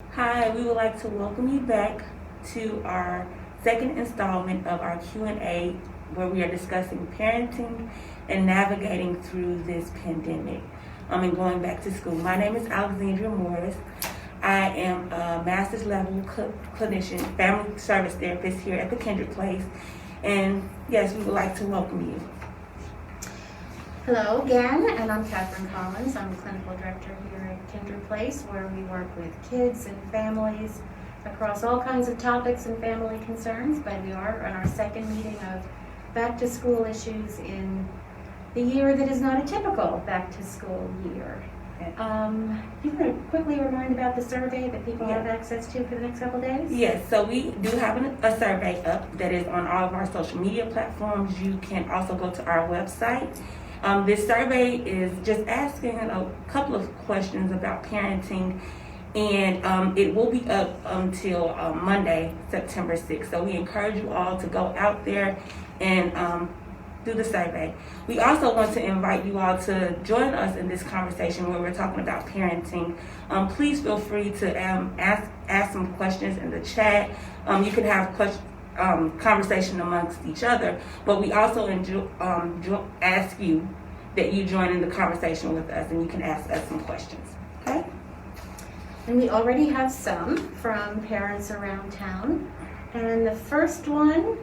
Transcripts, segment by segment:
Hi, we would like to welcome you back to our second installment of our Q&A where we are discussing parenting and navigating through this pandemic and going back to school. My name is Alexandria Morris. I am a master's level clinician, family service therapist here at the Kindred place. And yes, we would like to welcome you. Hello again, and I'm Catherine Collins. I'm the clinical director here at Kindred Place, where we work with kids and families across all kinds of topics and family concerns. But we are on our second meeting of back to school issues in the year that is not a typical back to school year. You want to quickly remind about the survey that people have access to for the next couple days? Yes, so we do have a survey up that is on all of our social media platforms. You can also go to our website. This survey is just asking a couple of questions about parenting, and it will be up until Monday, September 6th. So we encourage you all to go out there and do the survey. We also want to invite you all to join us in this conversation where we're talking about parenting. Please feel free to ask some questions in the chat. You can have conversation amongst each other, but we also ask you that you join in the conversation with us and you can ask us some questions. Okay? And we already have some from parents around town. And the first one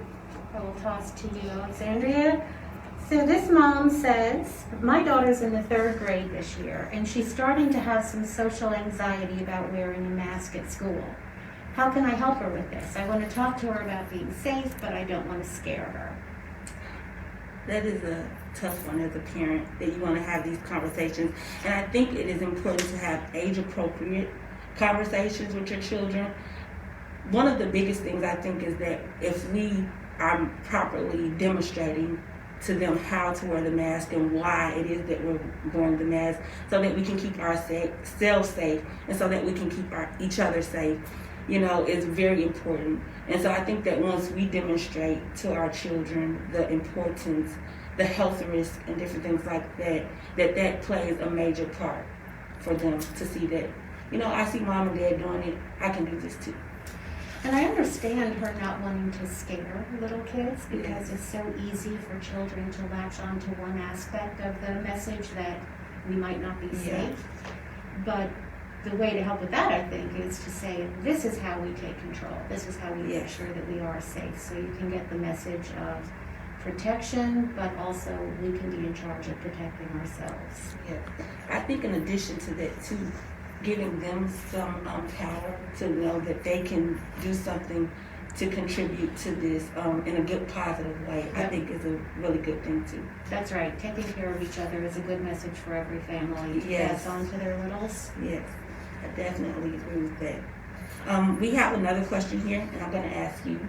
I will toss to you, Alexandria. So this mom says, my daughter's in the 3rd grade this year, and she's starting to have some social anxiety about wearing a mask at school. How can I help her with this? I want to talk to her about being safe, but I don't want to scare her. That is a tough one as a parent, that you want to have these conversations. And I think it is important to have age-appropriate conversations with your children. One of the biggest things I think is that if we are properly demonstrating to them how to wear the mask and why it is that we're wearing the mask, so that we can keep ourselves safe and so that we can keep each other safe, is very important. And so I think that once we demonstrate to our children the importance, the health risks and different things like that, that plays a major part for them to see that, I see mom and dad doing it, I can do this too. And I understand her not wanting to scare little kids because it's so easy for children to latch on to one aspect of the message that we might not be safe. But the way to help with that, I think, is to say, this is how we take control. This is how we make sure that we are safe. So you can get the message of protection, but also we can be in charge of protecting ourselves. Yeah. I think in addition to that, too, giving them some power to know that they can do something to contribute to this in a good, positive way, I think is a really good thing too. That's right. Taking care of each other is a good message for every family to pass on to their littles. Yes, I definitely agree with that. We have another question here, and I'm going to ask you.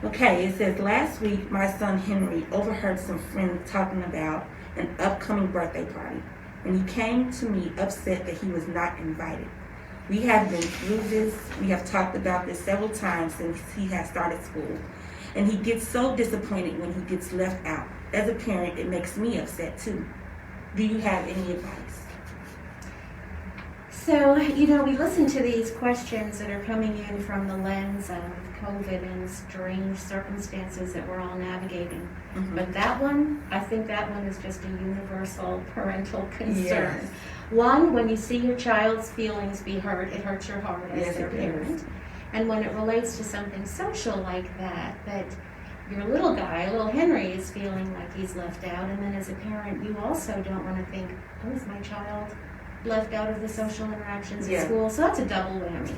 Okay, it says, last week my son Henry overheard some friends talking about an upcoming birthday party, and he came to me upset that he was not invited. We have been through this. We have talked about this several times since he has started school, and he gets so disappointed when he gets left out. As a parent, it makes me upset too. Do you have any advice? So, we listen to these questions that are coming in from the lens of COVID and strange circumstances that we're all navigating. Mm-hmm. But I think that one is just a universal parental concern. Yes. One, when you see your child's feelings be hurt, it hurts your heart as their parent. And when it relates to something social like that your little guy, little Henry, is feeling like he's left out, and then as a parent, you also don't want to think, oh, is my child left out of the social interactions at school? So that's a double whammy.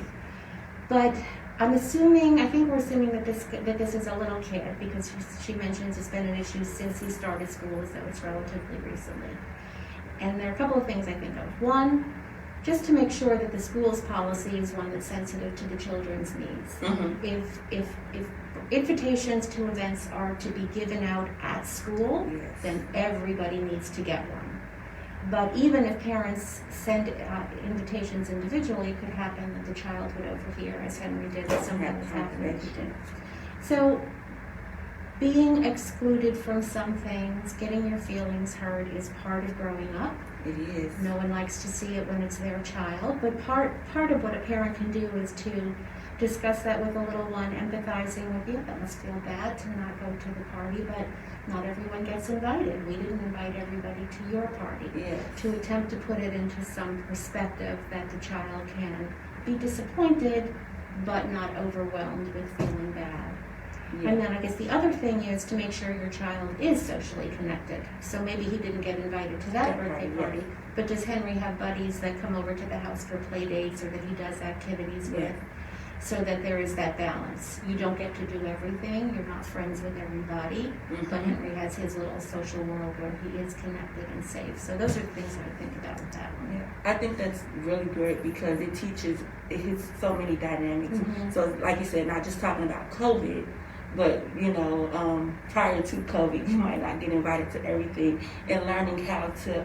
But I think we're assuming that this is a little kid, because she mentions it's been an issue since he started school, so it's relatively recently. And there are a couple of things I think of. One, just to make sure that the school's policy is one that's sensitive to the children's needs. Mm-hmm. If invitations to events are to be given out at school, then everybody needs to get one. But even if parents send invitations individually, it could happen that the child would overhear, as Henry did, and something was happening. So being excluded from some things, getting your feelings hurt, is part of growing up. It is. No one likes to see it when it's their child, but part of what a parent can do is to discuss that with a little one, empathizing with, yeah, that must feel bad to not go to the party, but not everyone gets invited. We didn't invite everybody to your party. Yes. To attempt to put it into some perspective that the child can be disappointed, but not overwhelmed with feeling bad. Yeah. And then I guess the other thing is to make sure your child is socially connected. So maybe he didn't get invited to that birthday party, yeah. but does Henry have buddies that come over to the house for play dates or that he does activities Yeah. with? So that there is that balance. You don't get to do everything. You're not friends with everybody. Mhm. But Henry has his little social world where he is connected and safe. So those are the things I think about with that one. Yeah, I think that's really great because it hits so many dynamics. Mhm. So, like you said, not just talking about COVID, but prior to COVID, you might not get invited to everything, and learning how to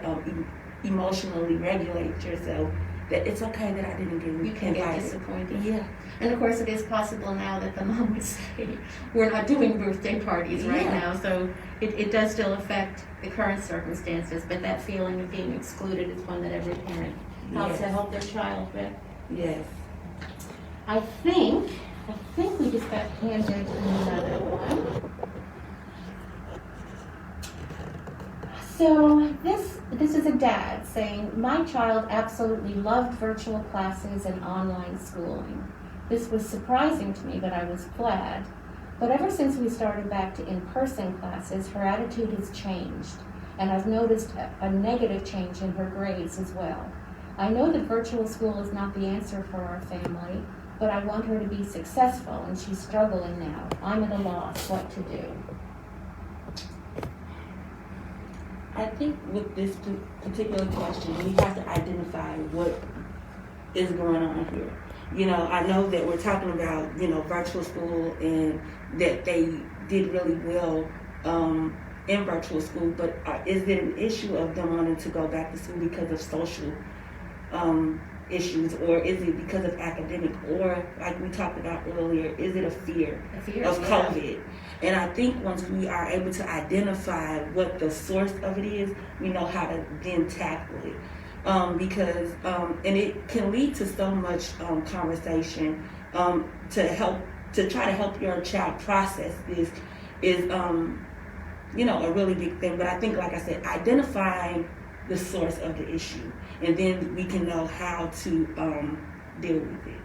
emotionally regulate yourself. That it's okay that I didn't get invited. You can get disappointed. Yeah, And of course, it is possible now that the mom would say, we're not doing birthday parties right Yeah. now. So it does still affect the current circumstances, but that feeling of being excluded is one that every parent helps to Yes. help their child with. yes. I think we just got handed another one. So this is a dad saying, my child absolutely loved virtual classes and online schooling. This was surprising to me, but I was glad. But ever since we started back to in-person classes, her attitude has changed, and I've noticed a negative change in her grades as well. I know that virtual school is not the answer for our family, but I want her to be successful, and she's struggling now. I'm at a loss what to do. I think with this particular question, we have to identify what is going on here. I know that we're talking about, virtual school and that they did really well in virtual school, but is it an issue of them wanting to go back to school because of social issues, or is it because of academic, or like we talked about earlier, is it a fear of COVID? And I think once we are able to identify what the source of it is, we know how to then tackle it. Because and it can lead to so much conversation to try to help your child process this is a really big thing. But I think, like I said, identifying the source of the issue, and then we can know how to deal with it.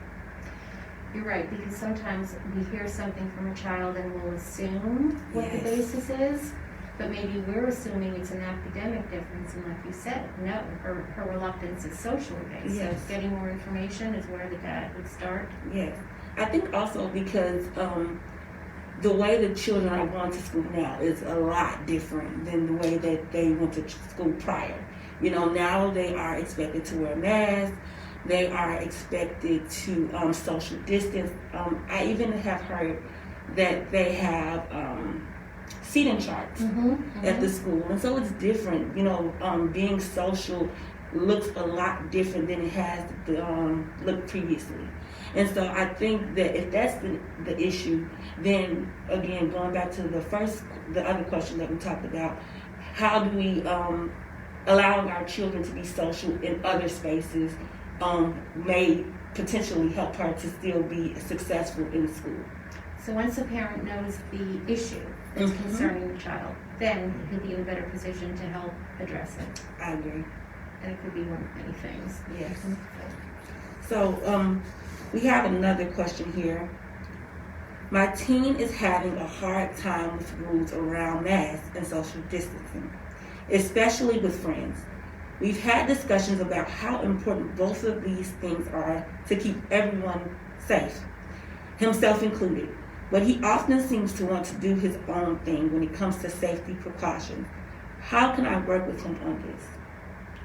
You're right, because sometimes we hear something from a child and we'll assume what the Yes. basis is, but maybe we're assuming it's an academic difference, and like you said, no, her reluctance is socially based. Yes. So getting more information is where the dad would start. Yes, I think also because the way the children are going to school now is a lot different than the way that they went to school prior. Now they are expected to wear masks. They are expected to social distance. I even have heard that they have seating charts at the school, and so it's different. Being social looks a lot different than it has looked previously. And so I think that if that's the issue, then again, going back to the other question that we talked about, how do we allowing our children to be social in other spaces may potentially help her to still be successful in school. So once a parent knows the issue that's concerning the child, then he'll be in a better position to help address it. I agree. And it could be one of many things. Yes. So we have another question here. My teen is having a hard time with rules around masks and social distancing, especially with friends. We've had discussions about how important both of these things are to keep everyone safe, himself included. But he often seems to want to do his own thing when it comes to safety precautions. How can I work with him on this?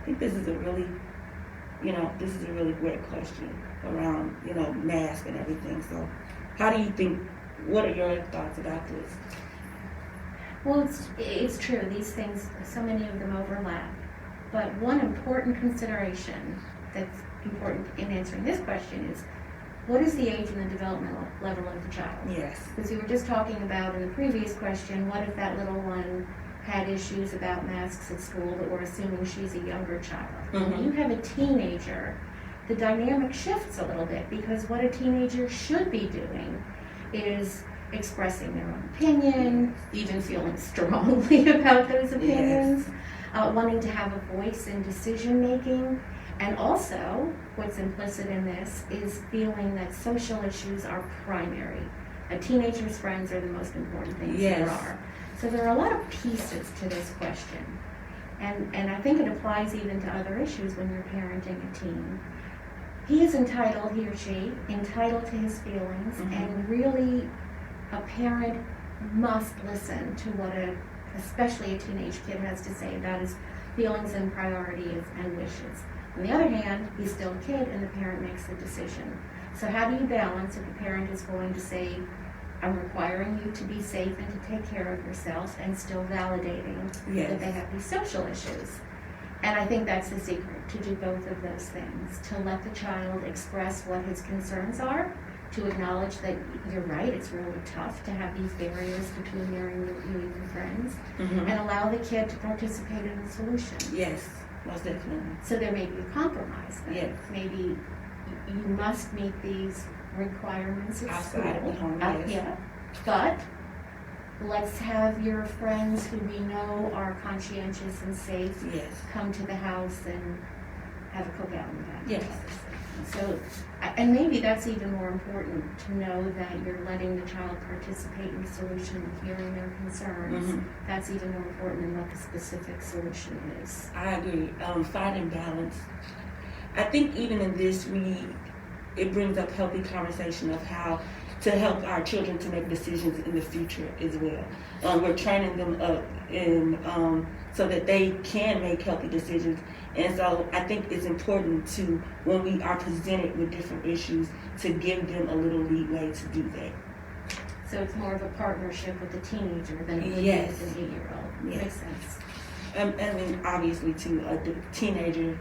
I think this is a really great question around, masks and everything. So how do you think, what are your thoughts about this? Well, it's true. These things, so many of them overlap. But one important consideration that's important in answering this question is, what is the age and the developmental level of the child? Yes. Because we were just talking about in the previous question, what if that little one had issues about masks at school, but we're assuming she's a younger child. Mhm. When you have a teenager, the dynamic shifts a little bit, because what a teenager should be doing is expressing their own opinion, even feeling strongly about those opinions, wanting to have a voice in decision making. And also, what's implicit in this is feeling that social issues are primary. A teenager's friends are the most important things there are. So there are a lot of pieces to this question. And I think it applies even to other issues when you're parenting a teen. He is entitled, he or she, entitled to his feelings, and really a parent must listen to what especially a teenage kid has to say about his feelings and priorities and wishes. On the other hand, he's still a kid and the parent makes the decision. So how do you balance if the parent is going to say, I'm requiring you to be safe and to take care of yourself, and still validating that they have these social issues? And I think that's the secret, to do both of those things, to let the child express what his concerns are, to acknowledge that you're right, it's really tough to have these barriers between you and your friends, and allow the kid to participate in the solution. Yes, most definitely. So there may be a compromise then. Yes. Maybe you must meet these requirements at Outside school. of the home, yes. But let's have your friends who we know are conscientious and safe come to the house and have a cookout in the back. Yes. So, and maybe that's even more important, to know that you're letting the child participate in the solution and hearing their concerns. That's even more important than what the specific solution is. I agree. Finding balance. I think even in this, it brings up healthy conversation of how to help our children to make decisions in the future as well. We're training them up so that they can make healthy decisions. And so I think it's important to, when we are presented with different issues, to give them a little leeway to do that. So it's more of a partnership with the teenager than it would be with an 8-year-old. Yes. Makes sense. And then obviously too, the teenager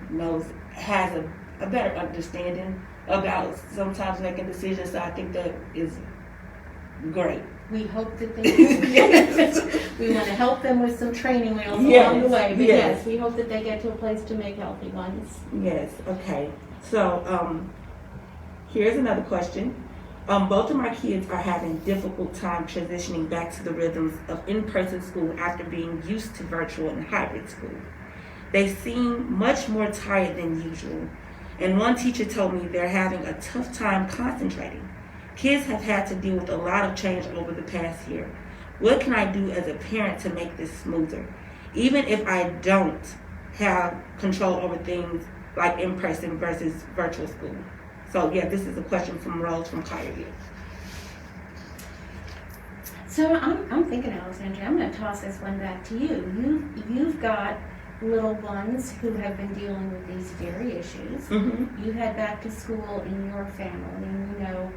has a better understanding about sometimes making decisions. So I think that is great. We hope that they do. We want to help them with some training wheels along the way. But yes, we hope that they get to a place to make healthy ones. Yes, okay. So here's another question. Both of my kids are having difficult time transitioning back to the rhythms of in-person school after being used to virtual and hybrid school. They seem much more tired than usual. And one teacher told me they're having a tough time concentrating. Kids have had to deal with a lot of change over the past year. What can I do as a parent to make this smoother? Even if I don't have control over things like in-person versus virtual school. So yeah, this is a question from Rose from Kindred. So I'm thinking, Alexandria, I'm going to toss this one back to you. You've got little ones who have been dealing with these very issues. You had back to school in your family, and you know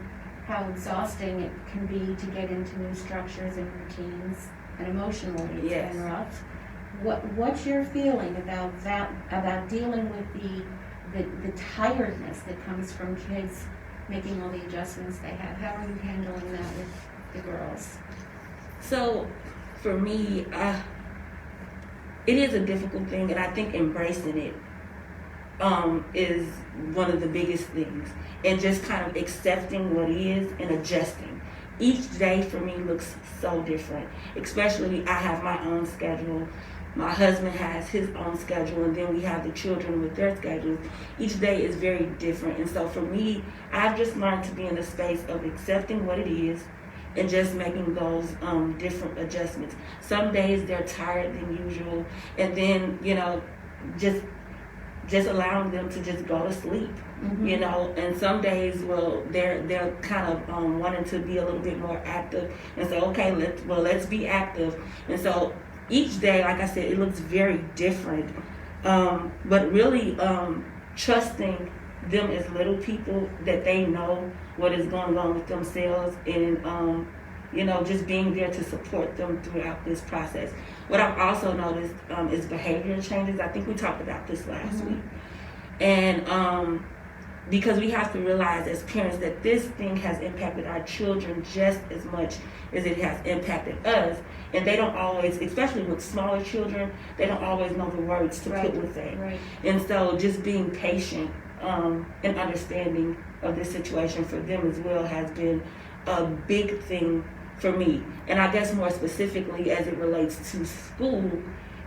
how exhausting it can be to get into new structures and routines, and emotionally it's been rough. What's your feeling about that? About dealing with the tiredness that comes from kids making all the adjustments they have? How are you handling that with the girls? So, for me, it is a difficult thing, and I think embracing it is one of the biggest things, and just kind of accepting what is and adjusting. Each day for me looks so different, especially I have my own schedule. My husband has his own schedule, and then we have the children with their schedules. Each day is very different, and so for me, I've just learned to be in a space of accepting what it is and just making those different adjustments. Some days they're tired than usual, and then, just allowing them to just go to sleep, and some days, they're kind of wanting to be a little bit more active, and so, okay, let's be active. And so each day, like I said, it looks very different, but really trusting them as little people, that they know what is going on with themselves, and just being there to support them throughout this process. What I've also noticed is behavioral changes. I think we talked about this last week. And because we have to realize as parents that this thing has impacted our children just as much as it has impacted us. And they don't always, especially with smaller children, they don't always know the words to put with it. Right. And so just being patient and understanding of this situation for them as well has been a big thing for me. And I guess more specifically as it relates to school,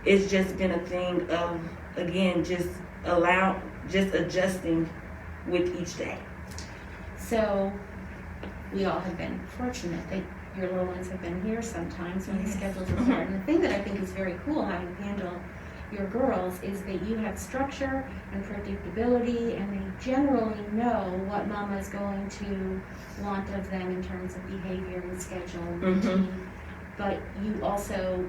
it's just been a thing of, again, just adjusting with each day. So we all have been fortunate that your little ones have been here sometimes when the schedules are hard. And the thing that I think is very cool how you handle your girls is that you have structure and predictability, and they generally know what mama is going to want of them in terms of behavior and schedule and routine. But you also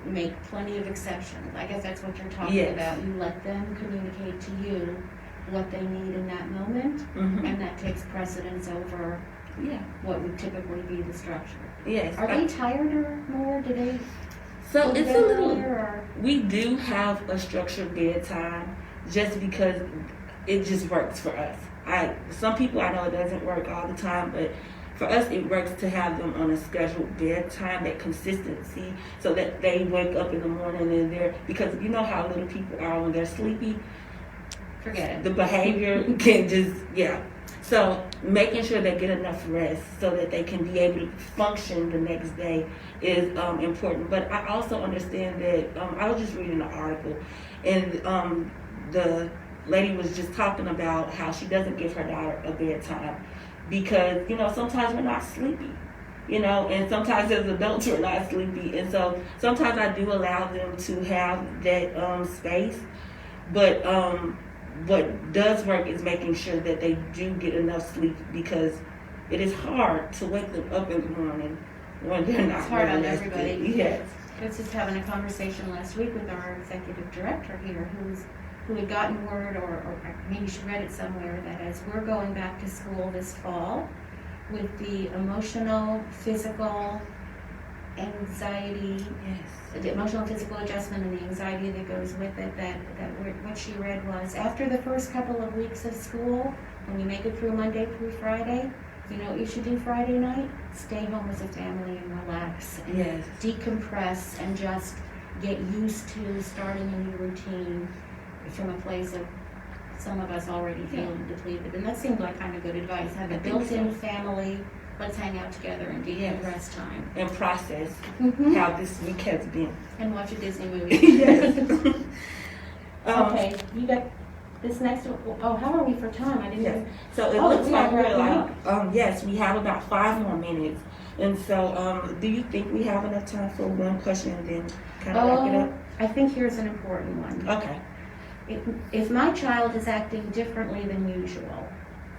make plenty of exceptions. I guess that's what you're talking about. You let them communicate to you what they need in that moment, and that takes precedence over what would typically be the structure. Yes. Are they tired or more? Do they? So it's a little. We do have a structured bedtime, just because it just works for us. Some people I know it doesn't work all the time, but for us it works to have them on a scheduled bedtime, that consistency, so that they wake up in the morning and they're, because you know how little people are when they're sleepy. Forget it. The behavior can just, So making sure they get enough rest so that they can be able to function the next day is important. But I also understand that, I was just reading an article, and the lady was just talking about how she doesn't give her daughter a bedtime because, sometimes we're not sleepy. And sometimes as adults we're not sleepy. And so sometimes I do allow them to have that space. But what does work is making sure that they do get enough sleep, because it is hard to wake them up in the morning when they're not. It's hard on everybody. Yes. I was just having a conversation last week with our executive director here, who had gotten word, or maybe she read it somewhere, that as we're going back to school this fall, with the emotional, physical, anxiety, the emotional and physical adjustment and the anxiety that goes with it, that what she read was, after the first couple of weeks of school, when you make it through Monday through Friday, you know what you should do Friday night? Stay home as a family and relax and decompress and just get used to starting a new routine from a place of some of us already feeling depleted. And that seemed like kind of good advice. Have a built-in family. Let's hang out together and decompress time. And process how this week has been. And watch a Disney movie. Okay, you got this next one. Oh, how are we for time? I didn't even... So it looks like we're like, yes, we have about 5 more minutes. And so do you think we have enough time for one question and then kind of wrap it up? I think here's an important one. Okay. If my child is acting differently than usual,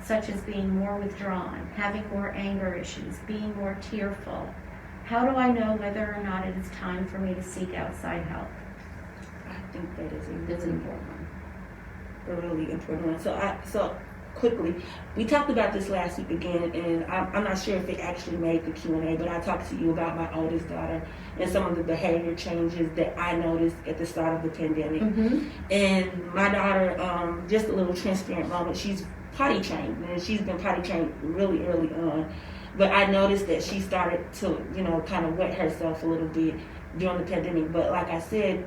such as being more withdrawn, having more anger issues, being more tearful, how do I know whether or not it is time for me to seek outside help? I think that is That's an important one. A really important one. So quickly, we talked about this last week again, and I'm not sure if it actually made the Q&A, but I talked to you about my oldest daughter and some of the behavior changes that I noticed at the start of the pandemic. And my daughter, just a little transparent moment, she's potty trained, and she's been potty trained really early on. But I noticed that she started to, kind of wet herself a little bit during the pandemic. But like I said,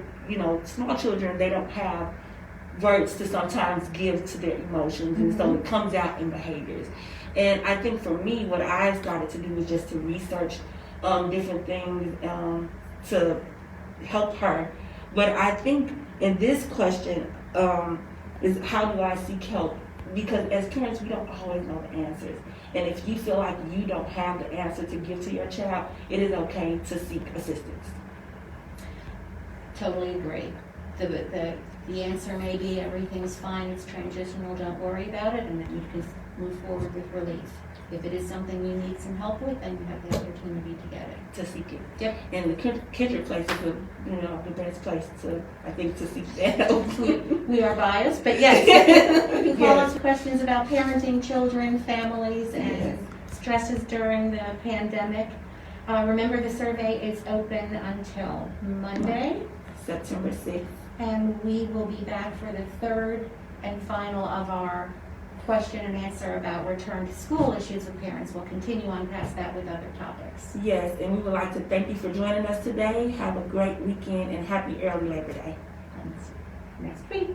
small children, they don't have words to sometimes give to their emotions, and so it comes out in behaviors. And I think for me, what I started to do was just to research different things to help her. But I think in this question is, how do I seek help? Because as parents, we don't always know the answers. And if you feel like you don't have the answer to give to your child, it is okay to seek assistance. Totally agree. The answer may be everything's fine, it's transitional, don't worry about it, and then you can move forward with relief. If it is something you need some help with, then you have the opportunity to get it. To seek it. Yep. And the Kindred place is the best place to seek that help. We are biased, but yes. You can call us questions about parenting, children, families, and stresses during the pandemic. Remember, the survey is open until Monday, September 6th. and we will be back for the third and final of our question and answer about return to school issues with parents. We'll continue on past that with other topics. Yes, and we would like to thank you for joining us today. Have a great weekend and happy early Labor Day. Next week.